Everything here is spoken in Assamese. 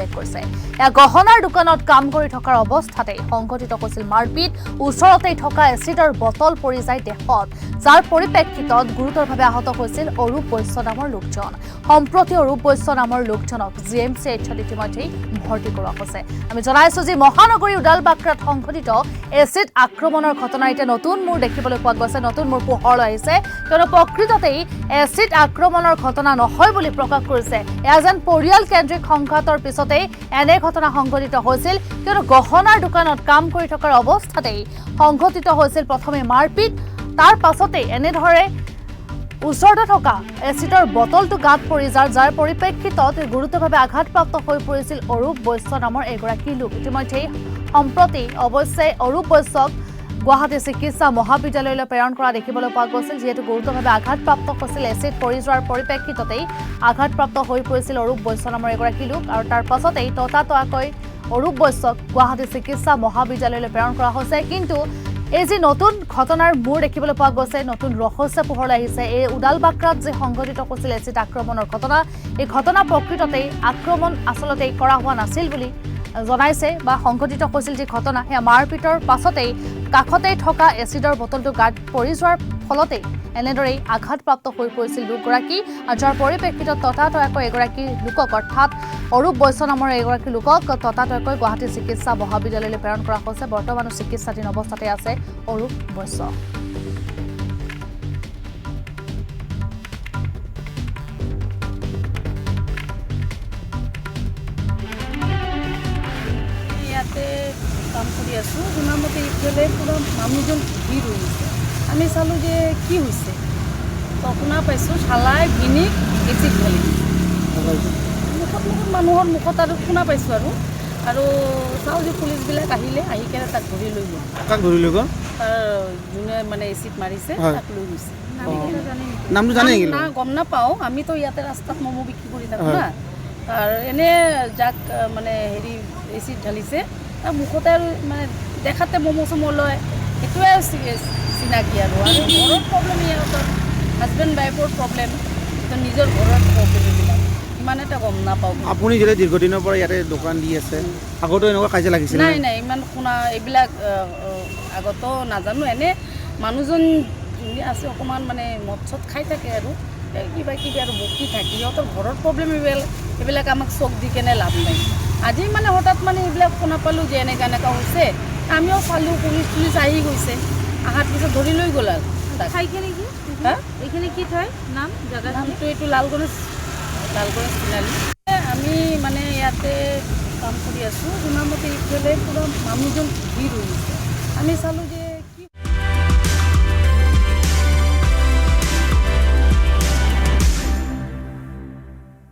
উল্লেখ কৰিছে। গহনাৰ দোকানত কাম কৰি থকাৰ অৱস্থাতে সংঘটিত হৈছিল মাৰপিট। ওচৰতেই থকা এচিডৰ বটল পৰি যায় দেহত, যাৰ পৰিপ্ৰেক্ষিতত গুৰুতৰভাৱে আহত হৈছিল অৰূপ বৈশ্য নামৰ লোকজন। সম্প্ৰতি অৰূপ বৈশ্য নামৰ লোকজনক GMCHত ইতিমধ্যেই ভৰ্তি কৰোৱা হৈছে। আমি জনাইছো যে মহানগৰী উদালবাক্ৰাত সংঘটিত এচিড আক্ৰমণৰ ঘটনা এতিয়া নতুন মূৰ দেখিবলৈ পোৱা গৈছে, নতুন মূৰ পোহৰলৈ আহিছে। কিয়নো প্ৰকৃততেই এচিড আক্ৰমণৰ ঘটনা নহয় বুলি প্ৰকাশ কৰিছে। এয়া যেন পৰিয়াল কেন্দ্ৰিক সংঘাতৰ পিছতেই এনে ঘটনা সংঘটিত হৈছিল। কিয়নো গহনাৰ দোকানত কাম কৰি থকাৰ অৱস্থাতেই সংঘটিত হৈছিল প্ৰথমে মাৰপিট, তাৰ পাছতেই এনেদৰে ওচৰতে থকা এচিডৰ বটলটো গাত পৰি যাৰ পৰিপ্ৰেক্ষিতত গুৰুতৰভাৱে আঘাতপ্ৰাপ্ত হৈ পৰিছিল অৰূপ বৈশ্য নামৰ এগৰাকী লোক। ইতিমধ্যেই সম্প্ৰতি অৱশ্যে অৰূপ বৈশ্যক গুৱাহাটী চিকিৎসা মহাবিদ্যালয়লৈ প্ৰেৰণ কৰা দেখিবলৈ পোৱা গৈছিল, যিহেতু গুৰুতৰভাৱে আঘাতপ্ৰাপ্ত হৈছিল। এচিড পৰি যোৱাৰ পৰিপ্ৰেক্ষিততেই আঘাতপ্ৰাপ্ত হৈ পৰিছিল অৰূপ বৈশ্য নামৰ এগৰাকী লোক, আৰু তাৰ পাছতেই ততাতয়াকৈ অৰূপ বৈশ্যক গুৱাহাটী চিকিৎসা মহাবিদ্যালয়লৈ প্ৰেৰণ কৰা হৈছে। কিন্তু এই যি নতুন ঘটনাৰ মূৰ দেখিবলৈ পোৱা গৈছে, নতুন ৰহস্য পোহৰলৈ আহিছে। এই উদালবাক্ৰাত যে সংঘটিত হৈছিল এচিড আক্ৰমণৰ ঘটনা, এই ঘটনা প্ৰকৃততেই আক্ৰমণ আচলতে কৰা হোৱা নাছিল বুলি জনাইছে বা সংঘটিত হৈছিল যি ঘটনা, সেয়া মাৰপিটৰ পাছতেই কাষতেই থকা এচিডৰ বটলটো গাত পৰি যোৱাৰ ফলতেই এনেদৰেই আঘাতপ্ৰাপ্ত হৈ পৰিছিল লোকগৰাকী, আৰু যাৰ পৰিপ্ৰেক্ষিতত ততাতয়াকৈ এগৰাকী লোকক অৰ্থাৎ অৰূপ বৈশ্য নামৰ এগৰাকী লোকক ততাতয়াকৈ গুৱাহাটী চিকিৎসা মহাবিদ্যালয়লৈ প্ৰেৰণ কৰা হৈছে। বৰ্তমানো চিকিৎসাধীন অৱস্থাতে আছে অৰূপ বৈশ্য। ইয়াতে কাম কৰি আছোঁ, শুনামতে ইফালে পূৰা মানুহজন ভিৰ হৈ গৈছে। আমি চালোঁ যে কি হৈছে, তো শুনা পাইছোঁ চালাই ভিনিক এচিড ঢালি মুখত মানুহৰ মুখত আৰু শুনা পাইছোঁ আৰু চাওঁ যে পুলিচবিলাক আহিলে, আহি কেনে তাক ধৰি লৈ গ'ল। কাক ধৰি লৈ গ'ল? তাৰ যোনে মানে এচিড মাৰিছে তাক লৈ গৈছে। নামটো জানে নেকি? না গম নাপাওঁ, আমিতো ইয়াতে ৰাস্তাত ম'ম' বিক্ৰী কৰি থাকোঁ না। আৰু এনে যাক মানে হেৰি এচিড ঢালিছে তাৰ মুখতে আৰু মানে দেখাতে ম'ম' চম' লয়, সেইটোৱে চিনাকি আৰু ঘৰত প্ৰব্লেম, সিহঁতৰ হাজবেণ্ড ৱাইফৰ প্ৰব্লেম, তো নিজৰ ঘৰত প্ৰব্লেম এইবিলাক ইমান এটা গম নাপাওঁ। আপুনি যেতিয়া দীৰ্ঘদিনৰ পৰা ইয়াতে দোকান দি আছে, আগতো এনেকুৱা কাজিয়া লাগিছিল? নাই ইমান শুনা এইবিলাক আগতো নাজানো। এনে মানুহজন যোনে আছে অকণমান মানে মদ চদ খাই থাকে আৰু কিবা কিবি আৰু বকি থাকে, সিহঁতৰ ঘৰৰ প্ৰব্লেম এইবিলাক আমাক চক দি কেনে লাভ নাই। আজি মানে হঠাৎ মানে এইবিলাক শুনা পালোঁ যে এনেকুৱা হৈছে, আমিও চালোঁ, পুলিচ আহি গৈছে, আহাৰ পিছত ধৰি লৈ গ'ল আৰু ঠাইখিনি কি? হা এইখিনি কি ঠাই নাম? জেগাৰ নামটো এইটো লালগণেশ তিনিআলি। আমি মানে ইয়াতে কাম কৰি আছোঁ, শুনামতে ইফালে পূৰা মানুহজন ভিৰ হৈ গৈছে। আমি চালোঁ যে